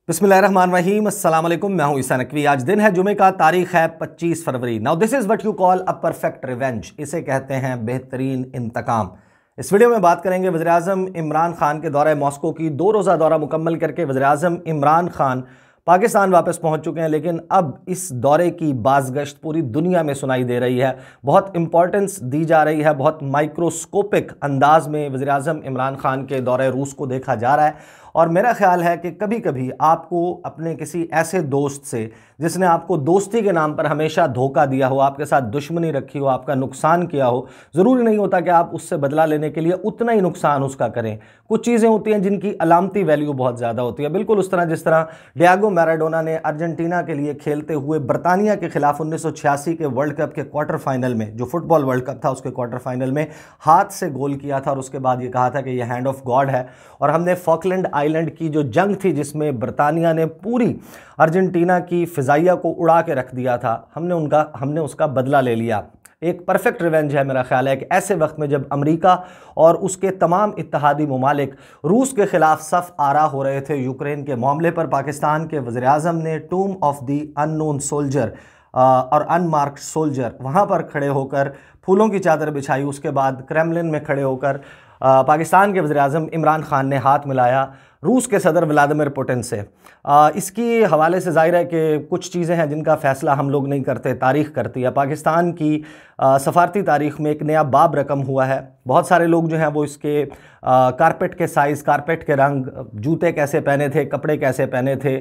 बिस्मिल्लाहिर्रहमानिर्रहीम, अस्सलाम वालेकुम। मैं हूं ईसा नकवी। आज दिन है जुमे का, तारीख है 25 फरवरी। Now this is what you call a perfect revenge. इसे कहते हैं बेहतरीन इंतकाम। इस वीडियो में बात करेंगे वज़ीर आज़म इमरान खान के दौरे मॉस्को की। 2 रोज़ा दौरा मुकम्मल करके वज़ीर आज़म इमरान खान पाकिस्तान वापस पहुंच चुके हैं, लेकिन अब इस दौरे की बाज़गश्त पूरी दुनिया में सुनाई दे रही है। बहुत इंपॉर्टेंस दी जा रही है, बहुत माइक्रोस्कोपिक अंदाज में वज़ीर आज़म इमरान खान के दौरे रूस को देखा जा रहा है। और मेरा ख्याल है कि कभी कभी आपको अपने किसी ऐसे दोस्त से जिसने आपको दोस्ती के नाम पर हमेशा धोखा दिया हो, आपके साथ दुश्मनी रखी हो, आपका नुकसान किया हो, ज़रूरी नहीं होता कि आप उससे बदला लेने के लिए उतना ही नुकसान उसका करें। कुछ चीज़ें होती हैं जिनकी अलामती वैल्यू बहुत ज़्यादा होती है, बिल्कुल उस तरह जिस तरह डियागो मैराडोना ने अर्जेंटीना के लिए खेलते हुए बरतानिया के खिलाफ 1986 के वर्ल्ड कप के क्वार्टर फाइनल में, जो फुटबॉल वर्ल्ड कप था उसके क्वार्टर फाइनल में हाथ से गोल किया था और उसके बाद ये कहा था कि यह हैंड ऑफ गॉड है। और हमने फॉकलैंड आइलैंड की जो जंग थी जिसमें बरतानिया ने पूरी अर्जेंटीना की फिजाइया को उड़ा के रख दिया था, हमने उसका बदला ले लिया। एक परफेक्ट रिवेंज है। मेरा ख्याल है कि ऐसे वक्त में जब अमेरिका और उसके तमाम इत्तेहादी ममालिक रूस के खिलाफ सफ आरा हो रहे थे यूक्रेन के मामले पर, पाकिस्तान के वज़ीर आज़म ने टूम ऑफ द अननोन सोल्जर और अनमार्क्ड सोल्जर वहाँ पर खड़े होकर फूलों की चादर बिछाई। उसके बाद क्रेमलिन में खड़े होकर पाकिस्तान के वज़ीर आज़म इमरान खान ने हाथ मिलाया रूस के सदर व्लादिमीर पुतिन से। इसकी हवाले से ज़ाहिर है कि कुछ चीज़ें हैं जिनका फ़ैसला हम लोग नहीं करते, तारीख़ करती है। पाकिस्तान की सफ़ारती तारीख़ में एक नया बाब रकम हुआ है। बहुत सारे लोग जो हैं वो इसके कारपेट के साइज़, कारपेट के रंग, जूते कैसे पहने थे, कपड़े कैसे पहने थे,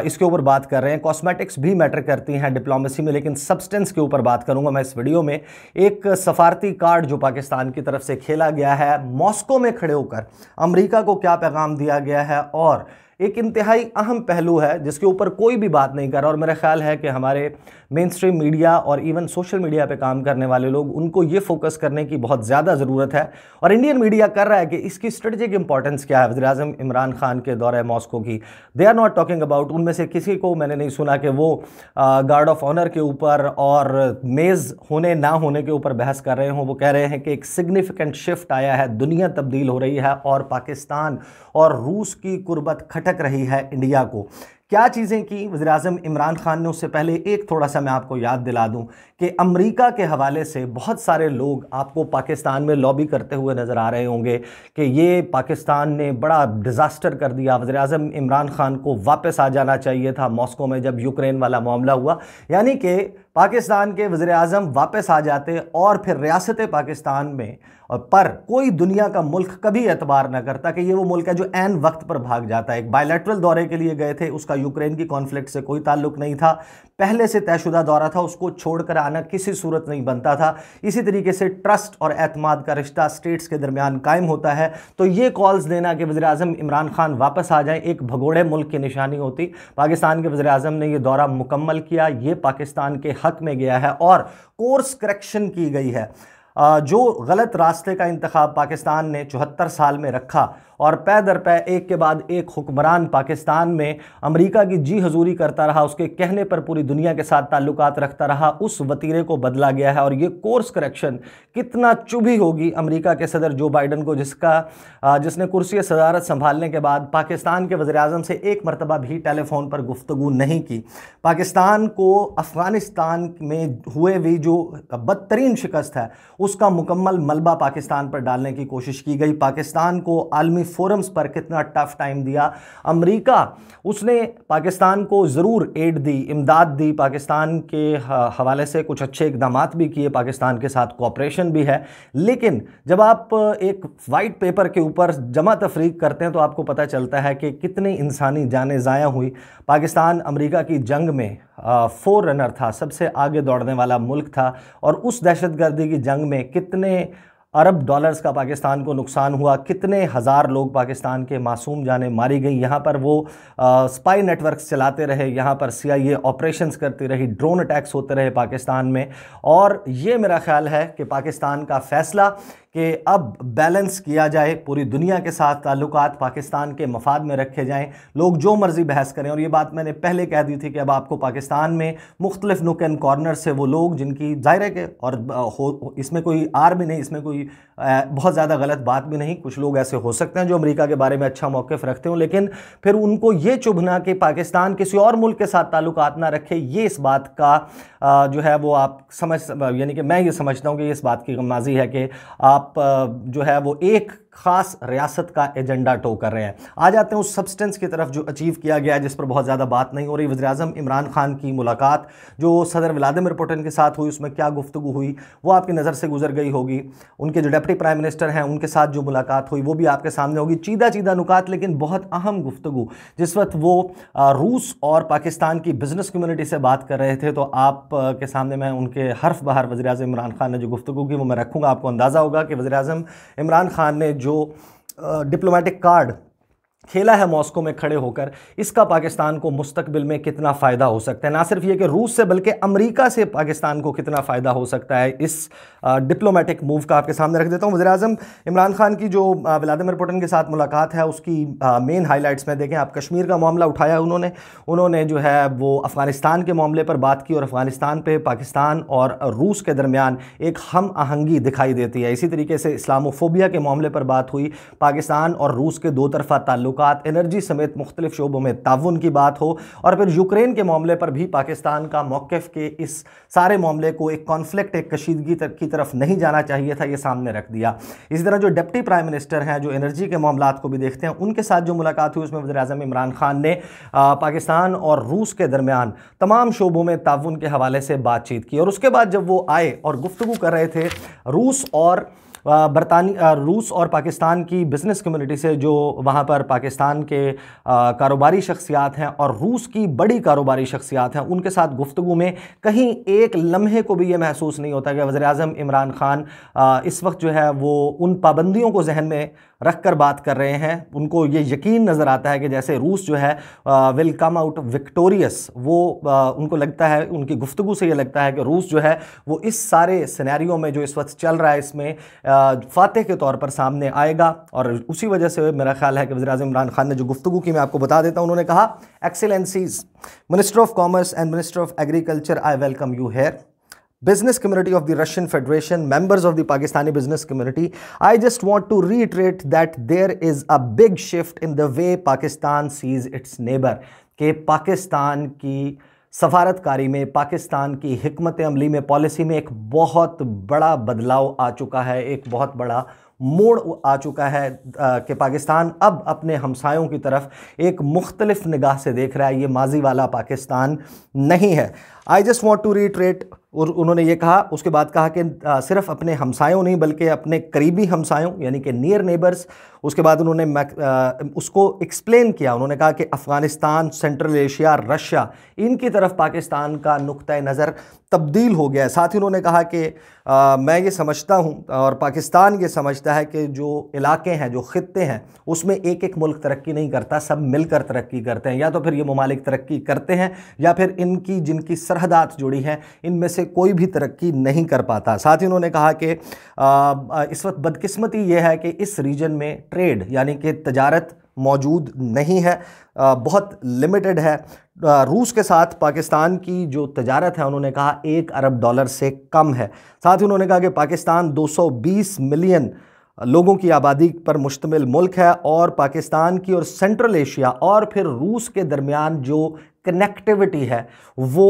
इसके ऊपर बात कर रहे हैं। कॉस्मेटिक्स भी मैटर करती हैं डिप्लोमेसी में, लेकिन सब्सटेंस के ऊपर बात करूंगा मैं इस वीडियो में। एक सफ़ारती कार्ड जो पाकिस्तान की तरफ से खेला गया है, मॉस्को में खड़े होकर अमेरिका को क्या पैगाम दिया गया है, और एक इंतहाई अहम पहलू है जिसके ऊपर कोई भी बात नहीं कर रहा। और मेरा ख्याल है कि हमारे मेन स्ट्रीम मीडिया और इवन सोशल मीडिया पे काम करने वाले लोग, उनको ये फोकस करने की बहुत ज़्यादा ज़रूरत है। और इंडियन मीडिया कर रहा है कि इसकी स्ट्रेटेजिक इंपॉर्टेंस क्या है वज़ीर आज़म इमरान खान के दौरे मॉस्को की। They are not talking about, उनमें से किसी को मैंने नहीं सुना कि वो गार्ड ऑफ ऑनर के ऊपर और मेज़ होने ना होने के ऊपर बहस कर रहे हों। वो कह रहे हैं कि एक सिग्निफिकेंट शिफ्ट आया है, दुनिया तब्दील हो रही है और पाकिस्तान और रूस की कुर्बत खटक रही है इंडिया को। क्या चीज़ें की वज़ीर आज़म इमरान खान ने, उससे पहले एक थोड़ा सा मैं आपको याद दिला दूं कि अमेरिका के हवाले से बहुत सारे लोग आपको पाकिस्तान में लॉबी करते हुए नज़र आ रहे होंगे कि ये पाकिस्तान ने बड़ा डिज़ास्टर कर दिया, वज़ीर आज़म इमरान खान को वापस आ जाना चाहिए था मॉस्को में जब यूक्रेन वाला मामला हुआ। यानी कि पाकिस्तान के वज़ीर आज़म वापस आ जाते और फिर रियासत पाकिस्तान में, पर कोई दुनिया का मुल्क कभी एतबार न करता कि ये वो मुल्क है जो ऐन वक्त पर भाग जाता है। एक बायलैटरल दौरे के लिए गए थे, उसका यूक्रेन की कॉन्फ्लिक्ट से कोई ताल्लुक नहीं था, पहले से तयशुदा दौरा था, उसको छोड़कर आना किसी सूरत नहीं बनता था। इसी तरीके से ट्रस्ट और एतमाद का रिश्ता स्टेट्स के दरमियान कायम होता है। तो ये कॉल्स देना कि वज़ीर आज़म इमरान खान वापस आ जाएं एक भगोड़े मुल्क की निशानी होती। पाकिस्तान के वज़ीर आज़म ने यह दौरा मुकम्मल किया, ये पाकिस्तान के हक में गया है और कोर्स करेक्शन की गई है। जो गलत रास्ते का इंतखाब पाकिस्तान ने 74 साल में रखा और पै दर पै एक के बाद एक हुक्मरान पाकिस्तान में अमेरिका की जी हजूरी करता रहा, उसके कहने पर पूरी दुनिया के साथ ताल्लुकात रखता रहा, उस वतीरे को बदला गया है। और ये कोर्स करेक्शन कितना चुभी होगी अमेरिका के सदर जो बाइडन को, जिसने कुर्सी सदारत संभालने के बाद पाकिस्तान के वज़ीर आज़म से एक मरतबा भी टेलीफोन पर गुफ्तगू नहीं की। पाकिस्तान को अफ़गानिस्तान में हुए भी जो बदतरीन शिकस्त है उसका मुकम्मल मलबा पाकिस्तान पर डालने की कोशिश की गई। पाकिस्तान को आलमी फोरम्स पर कितना टफ टाइम दिया अमेरिका, उसने पाकिस्तान को ज़रूर एड दी, इमदाद दी, पाकिस्तान के हवाले से कुछ अच्छे इकदाम भी किए, पाकिस्तान के साथ कोऑपरेशन भी है। लेकिन जब आप एक वाइट पेपर के ऊपर जमा तफरीक करते हैं तो आपको पता चलता है कि कितनी इंसानी जानें ज़ाया हुई। पाकिस्तान अमेरिका की जंग में फोर रनर था, सबसे आगे दौड़ने वाला मुल्क था, और उस दहशतगर्दी की जंग में कितने अरब डॉलर्स का पाकिस्तान को नुकसान हुआ, कितने हज़ार लोग पाकिस्तान के मासूम जानें मारी गई। यहाँ पर वो स्पाई नेटवर्क्स चलाते रहे, यहाँ पर CIA ऑपरेशंस करती रही, ड्रोन अटैक्स होते रहे पाकिस्तान में। और ये मेरा ख्याल है कि पाकिस्तान का फ़ैसला कि अब बैलेंस किया जाए, पूरी दुनिया के साथ ताल्लुकात पाकिस्तान के मफाद में रखे जाएं, लोग जो मर्जी बहस करें। और ये बात मैंने पहले कह दी थी कि अब आपको पाकिस्तान में मुख्तलिफ नुक एंड कॉर्नर से वो लोग जिनकी ज़ाहिर है कि, और इसमें कोई आर भी नहीं, इसमें कोई बहुत ज़्यादा गलत बात भी नहीं, कुछ लोग ऐसे हो सकते हैं जो अमेरिका के बारे में अच्छा मौक़िफ़ रखते हो, लेकिन फिर उनको ये चुभना कि पाकिस्तान किसी और मुल्क के साथ ताल्लुकात ना रखे, ये इस बात का जो है वो आप समझ, यानी कि मैं ये समझता हूँ कि इस बात की गमाजी है कि आप जो है वो एक ख़ास रियासत का एजेंडा टो कर रहे हैं। आ जाते हैं उस सब्सटेंस की तरफ जो अचीव किया गया है, जिस पर बहुत ज़्यादा बात नहीं हो रही। वज़ीर-ए-आज़म इमरान खान की मुलाकात जो सदर व्लादिमीर पुतिन के साथ हुई, उसमें क्या गुफ्तगू हुई वो आपकी नज़र से गुजर गई होगी। उनके जो डिप्टी प्राइम मिनिस्टर हैं उनके साथ जो मुलाकात हुई वो भी आपके सामने होगी। चीदा चीदा नुकात, लेकिन बहुत अहम गुफ्तगू। जिस वक्त वो रूस और पाकिस्तान की बिज़नेस कम्युनिटी से बात कर रहे थे, तो आप के सामने मैं उनके हर्फ बहर वज़ीर-ए-आज़म इमरान खान ने जो गुफ्तगू की वो मैं रखूँगा। आपको अंदाज़ा होगा कि वज़ीर-ए-आज़म इमरान खान ने जो डिप्लोमेटिक कार्ड खेला है मॉस्को में खड़े होकर, इसका पाकिस्तान को मुस्तकबिल में कितना फ़ायदा हो सकता है। ना सिर्फ ये कि रूस से बल्कि अमेरिका से पाकिस्तान को कितना फ़ायदा हो सकता है, इस डिप्लोमेटिक मूव का आपके सामने रख देता हूँ। वज़ीर-ए-आज़म इमरान खान की जो व्लादिमीर पुतिन के साथ मुलाकात है उसकी मेन हाईलाइट्स में देखें आप। कश्मीर का मामला उठाया उन्होंने जो है वो अफ़गानिस्तान के मामले पर बात की, और अफ़गानिस्तान पर पाकिस्तान और रूस के दरमियान एक हम आहंगी दिखाई देती है। इसी तरीके से इस्लामोफोबिया के मामले पर बात हुई, पाकिस्तान और रूस के दो तरफ़ा ताल्लुक, एनर्जी समेत मुख्तलिफ शोबों में ताउन की बात हो, और फिर यूक्रेन के मामले पर भी पाकिस्तान का मौक़िफ़ के इस सारे मामले को एक कॉन्फ्लिक्ट, एक कशीदगी की तरफ नहीं जाना चाहिए था, ये सामने रख दिया। इसी तरह जो डिप्टी प्राइम मिनिस्टर हैं जो एनर्जी के मामलात को भी देखते हैं, उनके साथ जो मुलाकात हुई उसमें वज़ीर-ए-आज़म इमरान खान ने पाकिस्तान और रूस के दरमियान तमाम शोबों में ताउन के हवाले से बातचीत की। और उसके बाद जब वो आए और गुफ्तगू कर रहे थे रूस और पाकिस्तान की बिज़नेस कम्युनिटी से, जो वहाँ पर पाकिस्तान के कारोबारी शख्सियात हैं और रूस की बड़ी कारोबारी शख्सियात हैं, उनके साथ गुफ्तगू में कहीं एक लम्हे को भी ये महसूस नहीं होता कि वज़ीर-ए-आज़म इमरान खान इस वक्त जो है वो उन पाबंदियों को जहन में रख कर बात कर रहे हैं। उनको ये यकीन नज़र आता है कि जैसे रूस जो है विल कम आउट विक्टोरियस। वो उनको लगता है, उनकी गुफ्तगू से ये लगता है कि रूस जो है वो इस सारे सिनेरियो में जो इस वक्त चल रहा है इसमें फातेह के तौर पर सामने आएगा। और उसी वजह से मेरा ख्याल है कि वज़ीर-ए-आज़म इमरान खान ने जो गुफ्तगू की मैं आपको बता देता हूँ। उन्होंने कहा, excellencies, minister of commerce and minister of agriculture, I welcome you here. Business community of the Russian Federation, members of the Pakistani business community, I just want to reiterate that there is a big shift in the way Pakistan sees its neighbor. कि पाकिस्तान की सफारतकारी में, पाकिस्तान की हिकमत अमली में, policy में एक बहुत बड़ा बदलाव आ चुका है, एक बहुत बड़ा मोड़ आ चुका है कि पाकिस्तान अब अपने हमसायों की तरफ एक मुख्तलिफ निगाह से देख रहा है। ये माजी वाला पाकिस्तान नहीं है। I just want to retreat, और उन्होंने ये कहा, उसके बाद कहा कि सिर्फ अपने हमसायों नहीं बल्कि अपने करीबी हमसायों यानी कि नियर नेबर्स। उसके बाद उन्होंने उसको एक्सप्लेन किया। उन्होंने कहा कि अफ़गानिस्तान, सेंट्रल एशिया, रशिया, इनकी तरफ पाकिस्तान का नुक्ता नज़र तब्दील हो गया है। साथ ही उन्होंने कहा कि मैं ये समझता हूँ और पाकिस्तान ये समझता है कि जो इलाके हैं, जो ख़ित्ते हैं, उसमें एक एक मुल्क तरक्की नहीं करता, सब मिलकर तरक्की करते हैं। या तो फिर ये ममालिक तरक्की करते हैं या फिर इनकी जिनकी सरहदात जुड़ी हैं इनमें से कोई भी तरक्की नहीं कर पाता। साथ ही उन्होंने कहा कि इस वक्त बदकिस्मती ये है कि इस रीजन में ट्रेड यानी कि तजारत मौजूद नहीं है, बहुत लिमिटेड है। रूस के साथ पाकिस्तान की जो तजारत है उन्होंने कहा $1 अरब से कम है। साथ ही उन्होंने कहा कि पाकिस्तान 220 मिलियन लोगों की आबादी पर मुश्तमिल मुल्क है और पाकिस्तान की और सेंट्रल एशिया और फिर रूस के दरमियान जो कनेक्टिविटी है वो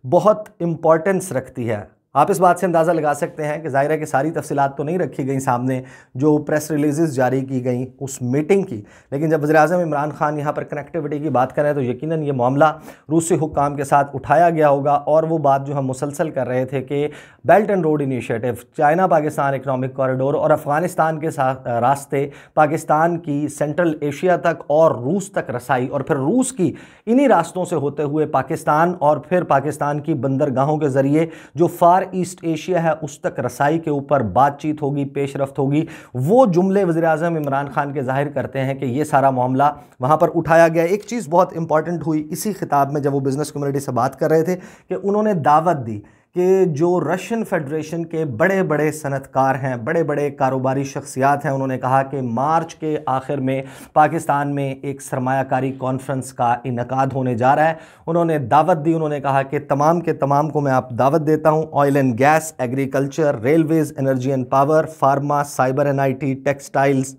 बहुत इम्पॉर्टेंस रखती है। आप इस बात से अंदाज़ा लगा सकते हैं कि ज़ाहिर है कि सारी तफसीलात तो नहीं रखी गई सामने जो प्रेस रिलीज़ जारी की गई उस मीटिंग की, लेकिन जब वज़ीर-ए-आज़म इमरान खान यहाँ पर कनेक्टिविटी की बात करें तो यकीनन ये मामला रूसी हुक्काम के साथ उठाया गया होगा। और वो बात जो हम मुसलसल कर रहे थे कि belt and road initiative, China Pakistan economic corridor और अफ़गानिस्तान के साथ रास्ते, पाकिस्तान की सेंट्रल एशिया तक और रूस तक रसाई, और फिर रूस की इन्हीं रास्तों से होते हुए पाकिस्तान और फिर पाकिस्तान की बंदरगाहों के ज़रिए जो फार ईस्ट एशिया है उस तक रसाई के ऊपर बातचीत होगी, पेशरफ्त होगी। वो जुमले वज़ीर-ए-आज़म इमरान खान के ज़ाहिर करते हैं कि ये सारा मामला वहाँ पर उठाया गया। एक चीज़ बहुत इंपॉर्टेंट हुई इसी खिताब में जब वो बिज़नेस कम्युनिटी से बात कर रहे थे कि उन्होंने दावत दी कि जो रशियन फेडरेशन के बड़े बड़े सनतकार हैं, बड़े बड़े कारोबारी शख्सियात हैं, उन्होंने कहा कि मार्च के आखिर में पाकिस्तान में एक सरमायाकारी कॉन्फ्रेंस का इनकाद होने जा रहा है। उन्होंने दावत दी, उन्होंने कहा कि तमाम के तमाम को मैं आप दावत देता हूं, oil and gas, agriculture, railways, energy and power, pharma, cyber and IT, textiles,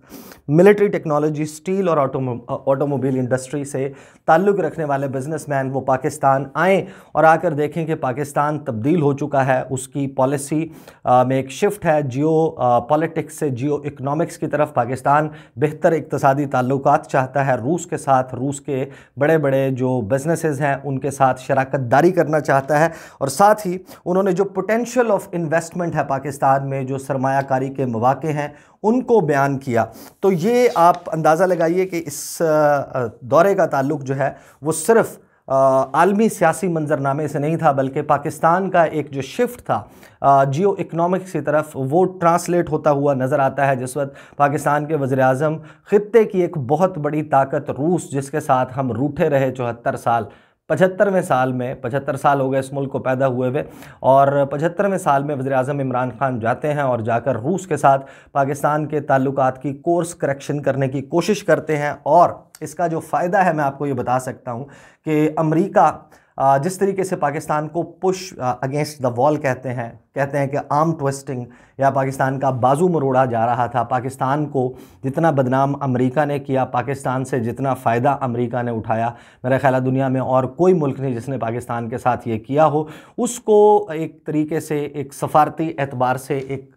military technology, steel और ऑटोमोबाइल इंडस्ट्री से ताल्लुक़ रखने वाले बिजनेसमैन वो पाकिस्तान आएँ और आकर देखें कि पाकिस्तान तब्दील हो चुका है, उसकी पॉलिसी में एक शिफ्ट है, जियो पॉलिटिक्स से जियो इकनॉमिक्स की तरफ पाकिस्तान बेहतर इक़्तिसादी ताल्लुकात चाहता है रूस के साथ, रूस के बड़े बड़े जो बिजनेसेस हैं उनके साथ शराकत दारी करना चाहता है, और साथ ही उन्होंने जो पोटेंशियल ऑफ इन्वेस्टमेंट है पाकिस्तान में, जो सरमायाकारी के मौके हैं, उनको बयान किया। तो ये आप अंदाज़ा लगाइए कि इस दौरे का ताल्लुक़ जो है वो सिर्फ़ आलमी सियासी मंजरनामे से नहीं था, बल्कि पाकिस्तान का एक जो शिफ्ट था जियो इकनॉमिक्स की तरफ, वो ट्रांसलेट होता हुआ नज़र आता है। जिस वक्त पाकिस्तान के वज़ीर-ए-आज़म ख़ित्ते की एक बहुत बड़ी ताकत रूस, जिसके साथ हम रूठे रहे 74 साल, 75वें साल में 75 साल हो गए इस मुल्क को पैदा हुए हुए, और 75वें साल में वज़ीर-ए-आज़म इमरान खान जाते हैं और जाकर रूस के साथ पाकिस्तान के ताल्लुकात की कोर्स करेक्शन करने की कोशिश करते हैं। और इसका जो फ़ायदा है मैं आपको ये बता सकता हूँ कि अमेरिका जिस तरीके से पाकिस्तान को पुश अगेंस्ट द वॉल कहते हैं कि आर्म ट्विस्टिंग या पाकिस्तान का बाजू मरोड़ा जा रहा था, पाकिस्तान को जितना बदनाम अमेरिका ने किया, पाकिस्तान से जितना फ़ायदा अमेरिका ने उठाया, मेरा ख्याल है दुनिया में और कोई मुल्क नहीं जिसने पाकिस्तान के साथ ये किया हो। उसको एक तरीके से एक सफारती एतबार से एक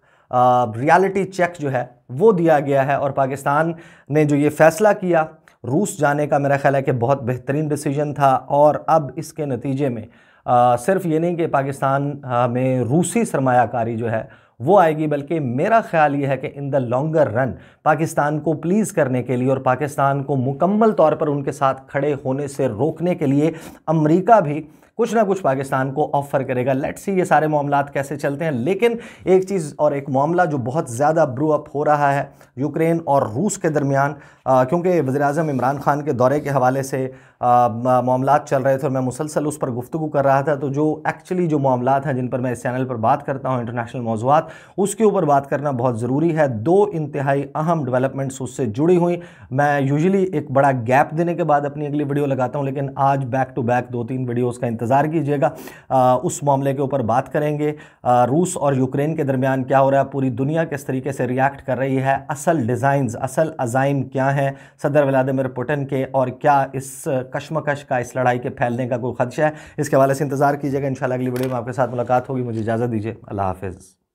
रियलिटी चेक जो है वो दिया गया है, और पाकिस्तान ने जो ये फ़ैसला किया रूस जाने का, मेरा ख्याल है कि बहुत बेहतरीन डिसीजन था। और अब इसके नतीजे में सिर्फ ये नहीं कि पाकिस्तान में रूसी सरमायाकारी जो है वो आएगी, बल्कि मेरा ख्याल ये है कि in the longer run Pakistan को प्लीज़ करने के लिए और पाकिस्तान को मुकम्मल तौर पर उनके साथ खड़े होने से रोकने के लिए अमेरिका भी कुछ ना कुछ पाकिस्तान को ऑफ़र करेगा। लेट्स सी ये सारे मामलात कैसे चलते हैं। लेकिन एक चीज़ और एक मामला जो बहुत ज़्यादा ब्रू अप हो रहा है यूक्रेन और रूस के दरमियान, क्योंकि वज़ीर-ए-आज़म इमरान खान के दौरे के हवाले से मामलात चल रहे थे और मैं मुसलसल उस पर गुफ्तगू कर रहा था, तो जो एक्चुअली जो मामलात हैं जिन पर मैं इस चैनल पर बात करता हूँ, इंटरनेशनल मौज़ूआत, उसके ऊपर बात करना बहुत ज़रूरी है। दो इंतहाई अहम डेवलपमेंट्स उससे जुड़ी हुई। मैं यूजुअली एक बड़ा गैप देने के बाद अपनी अगली वीडियो लगाता हूँ, लेकिन आज बैक टू बैक 2-3 वीडियोज़ का इंतज़ार कीजिएगा। उस मामले के ऊपर बात करेंगे, रूस और यूक्रेन के दरमियान क्या हो रहा है, पूरी दुनिया किस तरीके से रिएक्ट कर रही है, असल डिज़ाइंस, असल अज़ाइम क्या हैं सदर व्लादिमीर पुतिन के, और क्या इस कशमकश का, इस लड़ाई के फैलने का कोई खदशा है। इसके हवाले से इंतज़ार कीजिएगा। इंशाल्लाह अगली वीडियो में आपके साथ मुलाकात होगी। मुझे इजाज़त दीजिए। अल्लाह हाफ़िज़।